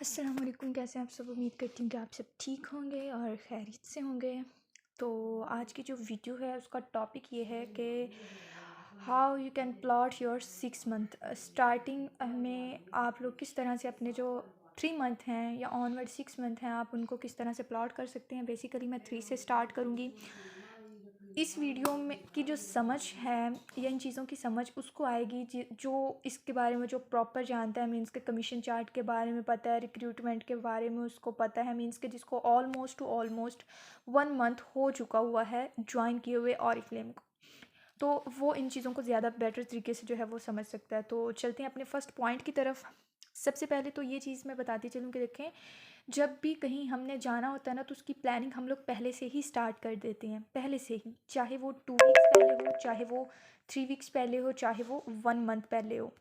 अस्सलाम वालेकुम। कैसे हैं आप सब? उम्मीद करती हूँ कि आप सब ठीक होंगे और खैरियत से होंगे। तो आज की जो वीडियो है उसका टॉपिक ये है कि how you can plot your 6 month. Starting में आप लोग किस तरह से अपने जो 3 मंथ हैं या ऑनवर्ड 6 मंथ हैं आप उनको किस तरह से प्लॉट कर सकते हैं। बेसिकली मैं 3 से स्टार्ट करूँगी। इस वीडियो में की जो समझ है या इन चीज़ों की समझ उसको आएगी जो इसके बारे में जो प्रॉपर जानता है, मीन्स के कमीशन चार्ट के बारे में पता है, रिक्रूटमेंट के बारे में उसको पता है, मीन्स के जिसको ऑलमोस्ट टू ऑलमोस्ट 1 मंथ हो चुका हुआ है ज्वाइन किए हुए ऑरिफ्लेम को। तो वो इन चीज़ों को ज़्यादा बेटर तरीके से जो है वो समझ सकता है। तो चलते हैं अपने फर्स्ट पॉइंट की तरफ। सबसे पहले तो ये चीज़ मैं बताती चलूँ कि देखें, जब भी कहीं हमने जाना होता है ना तो उसकी प्लानिंग हम लोग पहले से ही स्टार्ट कर देते हैं, पहले से ही, चाहे वो 2 वीक्स पहले हो, चाहे वो 3 वीक्स पहले हो, चाहे वो 1 मंथ पहले हो।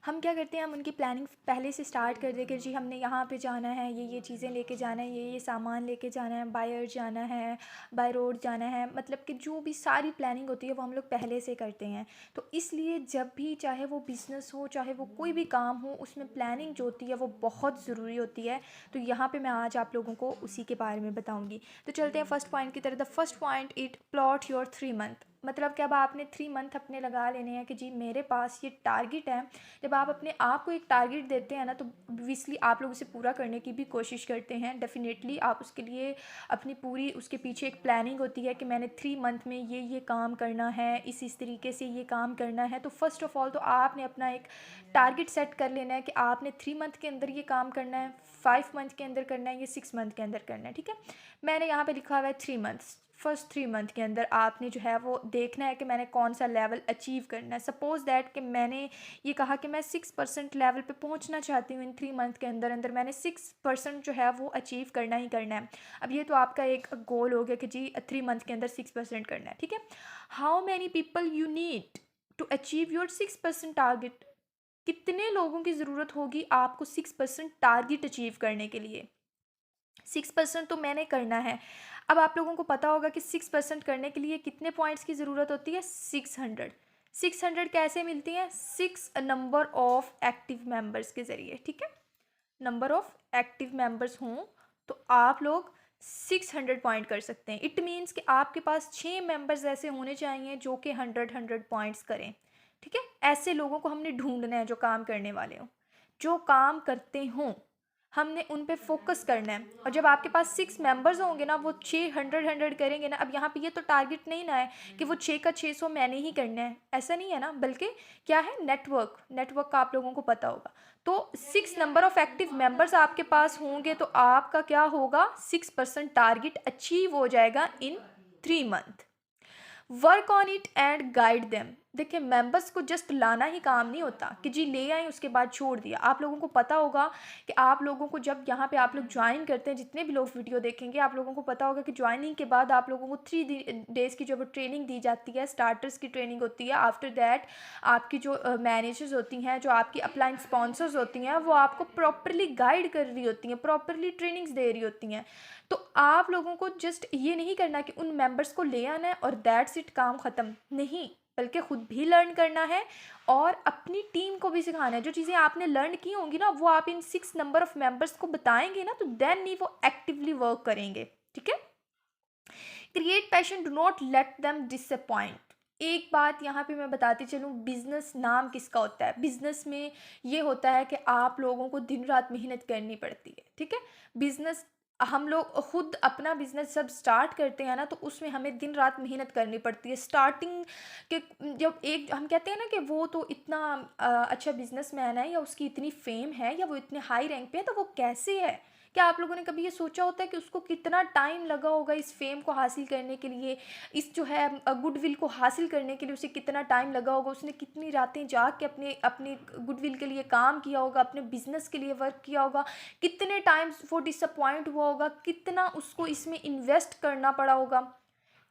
हम क्या करते हैं, हम उनकी प्लानिंग पहले से स्टार्ट कर दें कि जी हमने यहाँ पे जाना है, ये चीज़ें लेके जाना है, ये सामान लेके जाना है, बाय एयर जाना है, बाय रोड जाना है, मतलब कि जो भी सारी प्लानिंग होती है वो हम लोग पहले से करते हैं। तो इसलिए जब भी चाहे वो बिज़नेस हो, चाहे वो कोई भी काम हो, उसमें प्लानिंग जो होती है वो बहुत ज़रूरी होती है। तो यहाँ पे मैं आज आप लोगों को उसी के बारे में बताऊँगी। तो चलते हैं फर्स्ट पॉइंट की तरफ। The first point, it plot your 3 month. मतलब कि अब आपने 3 मंथ अपने लगा लेने हैं कि जी मेरे पास ये टारगेट है। जब आप अपने आप को एक टारगेट देते हैं ना तो ऑब्वियसली आप लोग उसे पूरा करने की भी कोशिश करते हैं। डेफिनेटली आप उसके लिए अपनी पूरी उसके पीछे एक प्लानिंग होती है कि मैंने 3 मंथ में ये काम करना है, इस तरीके से ये काम करना है। तो फर्स्ट ऑफ ऑल तो आपने अपना एक टारगेट सेट कर लेना है कि आपने 3 मंथ के अंदर ये काम करना है, 5 मंथ के अंदर करना है, ये 6 मंथ के अंदर करना है। ठीक है, मैंने यहाँ पे लिखा हुआ है 3 मंथ्स। फर्स्ट 3 मंथ के अंदर आपने जो है वो देखना है कि मैंने कौन सा लेवल अचीव करना है। सपोज़ दैट कि मैंने ये कहा कि मैं 6% लेवल पे पहुंचना चाहती हूँ इन 3 मंथ के अंदर अंदर, मैंने 6% जो है वो अचीव करना ही करना है। अब ये तो आपका एक गोल हो गया कि जी 3 मंथ के अंदर 6% करना है। ठीक है, how many people you need to achieve your 6% target. कितने लोगों की ज़रूरत होगी आपको 6% टारगेट अचीव करने के लिए। 6% तो मैंने करना है। अब आप लोगों को पता होगा कि 6% करने के लिए कितने पॉइंट्स की ज़रूरत होती है? 600। 600 कैसे मिलती हैं? 6 नंबर ऑफ एक्टिव मेंबर्स के ज़रिए। ठीक है, नंबर ऑफ एक्टिव मेंबर्स हों तो आप लोग 600 पॉइंट कर सकते हैं। इट मीन्स कि आपके पास 6 मेंबर्स ऐसे होने चाहिए जो कि 100 पॉइंट्स करें। ठीक है, ऐसे लोगों को हमने ढूंढना है जो काम करने वाले हों, जो काम करते हों, हमने उन पे फोकस करना है। और जब आपके पास 6 मेंबर्स होंगे ना, वो 600 करेंगे ना। अब यहाँ पे ये तो टारगेट नहीं ना है कि वो 6 का 600 मैंने ही करना है, ऐसा नहीं है ना, बल्कि क्या है, नेटवर्क का आप लोगों को पता होगा। तो 6 नंबर ऑफ एक्टिव मेंबर्स आपके पास होंगे तो आपका क्या होगा, 6% टारगेट अचीव हो जाएगा इन 3 month. Work on it and guide them. देखिए, मेंबर्स को जस्ट लाना ही काम नहीं होता कि जी ले आए उसके बाद छोड़ दिया। आप लोगों को पता होगा कि आप लोगों को जब यहाँ पे आप लोग ज्वाइन करते हैं, जितने भी लोग वीडियो देखेंगे आप लोगों को पता होगा कि ज्वाइनिंग के बाद आप लोगों को 3 डेज़ की जो वो ट्रेनिंग दी जाती है, स्टार्टर्स की ट्रेनिंग होती है। आफ्टर दैट आपकी जो मैनेजर्स होती हैं, जो आपकी अपलाइन स्पॉन्सर्स होती हैं, वो आपको प्रॉपरली गाइड कर रही होती हैं, प्रॉपरली ट्रेनिंग्स दे रही होती हैं। तो आप लोगों को जस्ट ये नहीं करना कि उन मेंबर्स को ले आना है और दैट्स इट, काम ख़त्म नहीं, बल्कि ख़ुद भी लर्न करना है और अपनी टीम को भी सिखाना है। जो चीज़ें आपने लर्न की होंगी ना वो आप इन 6 नंबर ऑफ़ मेंबर्स को बताएंगे ना, तो देन ही वो एक्टिवली वर्क करेंगे। ठीक है, create passion, do not let them disappoint. एक बात यहाँ पे मैं बताती चलूँ, बिजनेस नाम किसका होता है? बिजनेस में ये होता है कि आप लोगों को दिन रात मेहनत करनी पड़ती है। ठीक है, बिजनेस, हम लोग खुद अपना बिजनेस जब स्टार्ट करते हैं ना तो उसमें हमें दिन रात मेहनत करनी पड़ती है। स्टार्टिंग के जब एक हम कहते हैं ना कि वो तो इतना अच्छा बिजनेसमैन है या उसकी इतनी फेम है या वो इतने हाई रैंक पे है, तो वो कैसे है? क्या आप लोगों ने कभी ये सोचा होता है कि उसको कितना टाइम लगा होगा इस फेम को हासिल करने के लिए, इस जो है गुडविल को हासिल करने के लिए उसे कितना टाइम लगा होगा? उसने कितनी रातें जाग के अपने अपने गुडविल के लिए काम किया होगा, अपने बिजनेस के लिए वर्क किया होगा, कितने टाइम्स वो डिसअपॉइंट हुआ होगा, कितना उसको इसमें इन्वेस्ट करना पड़ा होगा।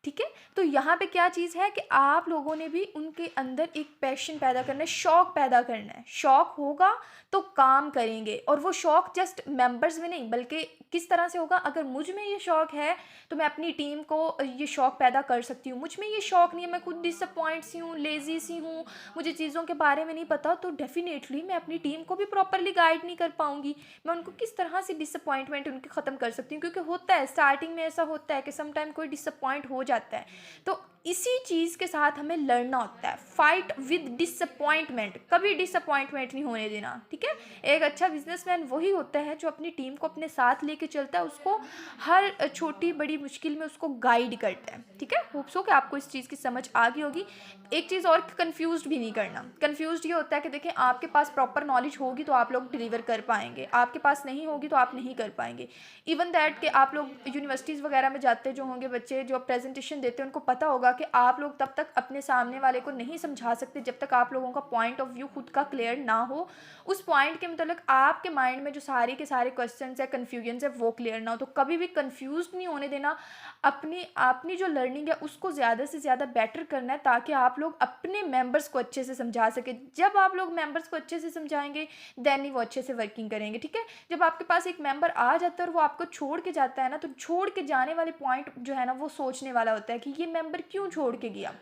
ठीक है। तो यहाँ पे क्या चीज़ है कि आप लोगों ने भी उनके अंदर एक पैशन पैदा करना है, शौक़ पैदा करना है। शौक़ होगा तो काम करेंगे, और वो शौक़ जस्ट मेंबर्स में नहीं बल्कि किस तरह से होगा, अगर मुझ में ये शौक़ है तो मैं अपनी टीम को ये शौक़ पैदा कर सकती हूँ। मुझ में ये शौक़ नहीं है, मैं खुद डिसअपॉइंट सी हूँ, लेज़ी सी हूँ, मुझे चीज़ों के बारे में नहीं पता, तो डेफ़िनेटली मैं अपनी टीम को भी प्रॉपर्ली गाइड नहीं कर पाऊँगी। मैं उनको किस तरह से डिसअपॉइंटमेंट उनके ख़त्म कर सकती हूँ, क्योंकि होता है स्टार्टिंग में ऐसा होता है कि सम टाइम कोई डिसअपॉइंट हो जाता है। तो इसी चीज़ के साथ हमें लड़ना होता है, फाइट विद डिसअपॉइंटमेंट, कभी डिसअपॉइंटमेंट नहीं होने देना, ठीक है। एक अच्छा बिजनेसमैन वही होता है जो अपनी टीम को अपने साथ लेके चलता है, उसको हर छोटी बड़ी मुश्किल में उसको गाइड करता है, ठीक है। होप सो कि आपको इस चीज़ की समझ आ गई होगी। एक चीज़ और, कंफ्यूज्ड भी नहीं करना। कंफ्यूज्ड ये होता है कि देखें, आपके पास प्रॉपर नॉलेज होगी तो आप लोग डिलीवर कर पाएंगे, आपके पास नहीं होगी तो आप नहीं कर पाएंगे। इवन दैट कि आप लोग यूनिवर्सिटीज़ वगैरह में जाते जो होंगे बच्चे, जो प्रेजेंटेशन देते हैं, उनको पता होगा कि आप लोग तब तक अपने सामने वाले को नहीं समझा सकते जब तक आप लोगों का पॉइंट ऑफ व्यू खुद का क्लियर ना हो, उस पॉइंट के मतलब आपके माइंड में जो सारे के सारे क्वेश्चंस है, कन्फ्यूजन्स है, वो क्लियर ना हो। तो कभी भी कंफ्यूज नहीं होने देना, अपनी जो लर्निंग है उसको ज़्यादा से ज़्यादा बेटर करना है, ताकि आप लोग अपने मेंबर्स को अच्छे से समझा सके। जब आप लोग मेंबर्स को अच्छे से समझाएंगे देन ही वो अच्छे से वर्किंग करेंगे, ठीक है। जब आपके पास एक मेंबर आ जाता है और वो आपको छोड़ के जाता है ना, तो छोड़ के जाने वाले पॉइंट जो है ना, वो सोचने वाला होता है कि ये मेंबर क्यों छोड़ के गया,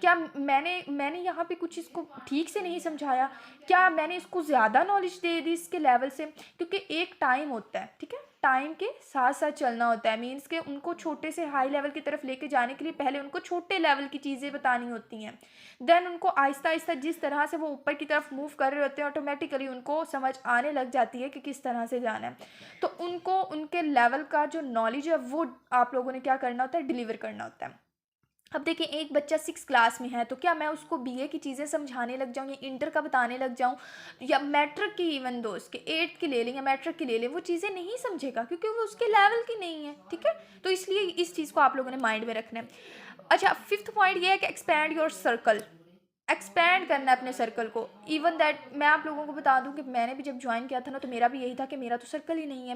क्या मैंने यहाँ पे कुछ इसको ठीक से नहीं समझाया, क्या मैंने इसको ज़्यादा नॉलेज दे दी इसके लेवल से। क्योंकि एक टाइम होता है, ठीक है, टाइम के साथ साथ चलना होता है। मीन्स के उनको छोटे से हाई लेवल की तरफ लेके जाने के लिए पहले उनको छोटे लेवल की चीज़ें बतानी होती हैं, देन उनको आहिस्ता आहिस्ता जिस तरह से वो ऊपर की तरफ मूव कर रहे होते हैं, ऑटोमेटिकली उनको समझ आने लग जाती है कि किस तरह से जाना है। तो उनको उनके लेवल का जो नॉलेज है वो आप लोगों ने क्या करना होता है, डिलीवर करना होता है। अब देखिए, एक बच्चा 6 क्लास में है, तो क्या मैं उसको बीए की चीज़ें समझाने लग जाऊँ या इंटर का बताने लग जाऊँ या मैट्रिक की, इवन दो उसके 8th की ले लें या मैट्रिक की ले लें, वो चीज़ें नहीं समझेगा क्योंकि वो उसके लेवल की नहीं है, ठीक है। तो इसलिए इस चीज़ को आप लोगों ने माइंड में रखना है। अच्छा, 5th पॉइंट ये है कि एक्सपैंड योर सर्कल। एक्सपैंड करना है अपने सर्कल को। इवन दैट मैं आप लोगों को बता दूं कि मैंने भी जब ज्वाइन किया था ना, तो मेरा भी यही था कि मेरा तो सर्कल ही नहीं है,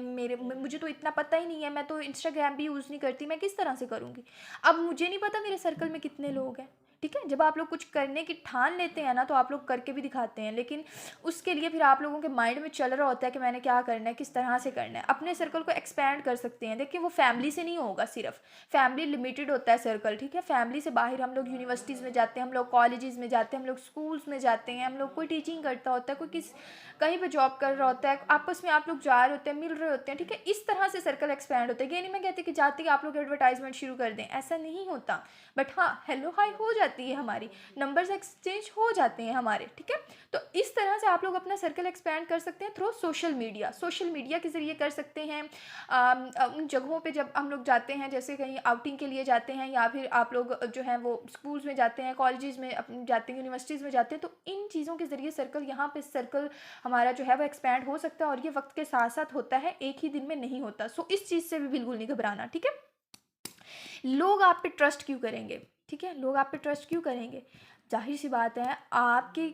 मुझे तो इतना पता ही नहीं है, मैं तो इंस्टाग्राम भी यूज़ नहीं करती, मैं किस तरह से करूँगी। अब मुझे नहीं पता मेरे सर्कल में कितने लोग हैं, ठीक है। जब आप लोग कुछ करने की ठान लेते हैं ना, तो आप लोग करके भी दिखाते हैं, लेकिन उसके लिए फिर आप लोगों के माइंड में चल रहा होता है कि मैंने क्या करना है, किस तरह से करना है। अपने सर्कल को एक्सपैंड कर सकते हैं। देखिए, वो फैमिली से नहीं होगा, सिर्फ फैमिली लिमिटेड होता है सर्कल, ठीक है। फैमिली से बाहर हम लोग यूनिवर्सिटीज़ में जाते हैं, हम लोग कॉलेजेस में जाते हैं, हम लोग स्कूल्स में जाते हैं, हम लोग कोई टीचिंग करता होता है, कोई कहीं पे जॉब कर रहा होता है, आपस में आप लोग जा रहे होते हैं, मिल रहे होते हैं, ठीक है। इस तरह से सर्कल एक्सपैंड होता है। ये नहीं मैं कहती कि जाते ही आप लोग एडवर्टाइजमेंट शुरू कर दें, ऐसा नहीं होता। बट हाँ, हेलो हाई हो जाती है, हमारी नंबर्स एक्सचेंज हो जाते हैं हमारे, ठीक है। तो इस तरह से आप लोग अपना सर्कल एक्सपैंड कर सकते हैं through social media. Social media के ज़रिए कर सकते हैं। उन जगहों पे जब हम लोग जाते हैं, जैसे कहीं आउटिंग के लिए जाते हैं, या फिर आप लोग जो है वो स्कूल्स में जाते हैं, कॉलेजेस में जाते हैं, यूनिवर्सिटीज़ में जाते हैं, तो इन चीज़ों के ज़रिए सर्कल, यहाँ पे सर्कल हमारा जो है वो एक्सपैंड हो सकता है। और ये वक्त के साथ साथ होता है, एक ही दिन में नहीं होता। सो इस चीज़ से भी बिल्कुल नहीं घबराना, ठीक है। लोग आप पे ट्रस्ट क्यों करेंगे, ठीक है। लोग आप पे ट्रस्ट क्यों करेंगे, जाहिर सी बात है, आपके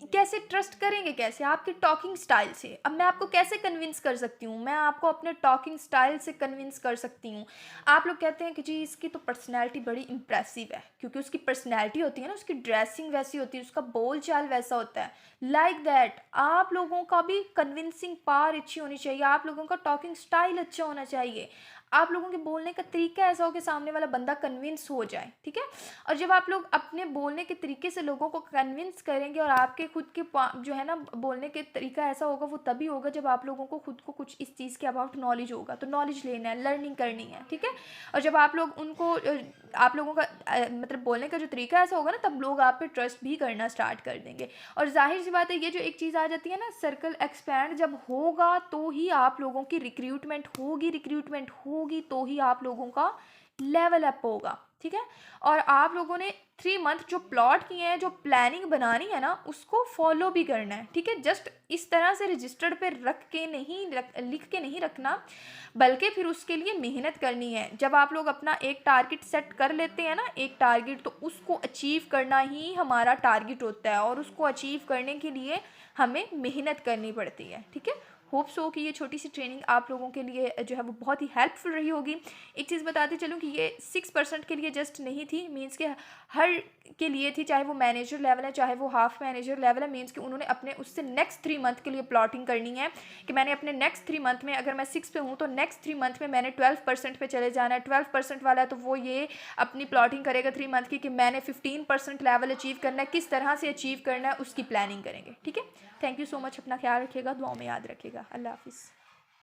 कैसे ट्रस्ट करेंगे, कैसे, आपके टॉकिंग स्टाइल से। अब मैं आपको कैसे कन्विंस कर सकती हूँ, मैं आपको अपने टॉकिंग स्टाइल से कन्विंस कर सकती हूँ। आप लोग कहते हैं कि जी इसकी तो पर्सनैलिटी बड़ी इंप्रेसिव है, क्योंकि उसकी पर्सनैलिटी होती है ना, उसकी ड्रेसिंग वैसी होती है, उसका बोल चाल वैसा होता है। लाइक दैट आप लोगों का भी कन्विंसिंग पावर अच्छी होनी चाहिए, आप लोगों का टॉकिंग स्टाइल अच्छा होना चाहिए, आप लोगों के बोलने का तरीका ऐसा हो कि सामने वाला बंदा कन्विंस हो जाए, ठीक है। और जब आप लोग अपने बोलने के तरीके से लोगों को कन्विंस करेंगे, और आपके खुद के जो है ना बोलने के तरीका ऐसा होगा, वो तभी होगा जब आप लोगों को खुद को कुछ इस चीज़ के अबाउट नॉलेज होगा। तो नॉलेज लेना है, लर्निंग करनी है, ठीक है। और जब आप लोग उनको आप लोगों का मतलब बोलने का जो तरीका ऐसा होगा ना, तब लोग आप पे ट्रस्ट भी करना स्टार्ट कर देंगे। और जाहिर सी बात है, ये जो एक चीज़ आ जाती है ना, सर्कल एक्सपैंड जब होगा तो ही आप लोगों की रिक्रूटमेंट होगी तो ही आप लोगों का लेवल अप होगा, ठीक है। और आप लोगों ने 3 मंथ जो प्लॉट किए हैं, जो प्लानिंग बनानी है ना, उसको फॉलो भी करना है, ठीक है। जस्ट इस तरह से रजिस्टर्ड पे लिख के नहीं रखना, बल्कि फिर उसके लिए मेहनत करनी है। जब आप लोग अपना एक टारगेट सेट कर लेते हैं ना, एक टारगेट, तो उसको अचीव करना ही हमारा टारगेट होता है, और उसको अचीव करने के लिए हमें मेहनत करनी पड़ती है, ठीक है। होप सो कि ये छोटी सी ट्रेनिंग आप लोगों के लिए जो है वो बहुत ही हेल्पफुल रही होगी। एक चीज़ बताते चलूँ कि ये 6% के लिए जस्ट नहीं थी, मीन्स के हर के लिए थी, चाहे वो मैनेजर लेवल है चाहे वो हाफ मैनेजर लेवल है। मीन्स कि उन्होंने अपने उससे नेक्स्ट 3 मंथ के लिए प्लॉटिंग करनी है कि मैंने अपने नेक्स्ट 3 मंथ में, अगर मैं 6 पे हूँ तो नेक्स्ट 3 मंथ में मैंने 12% पे चले जाना है। 12% वाला है तो वो ये अपनी प्लॉटिंग करेगा 3 मंथ की कि मैंने 15% लेवल अचीव करना है, किस तरह से अचीव करना है उसकी प्लानिंग करेंगे। ठीक है, थैंक यू सो मच, अपना ख्याल रखिएगा, दुआओं में याद रखिएगा। अल्लाह हाफिज़।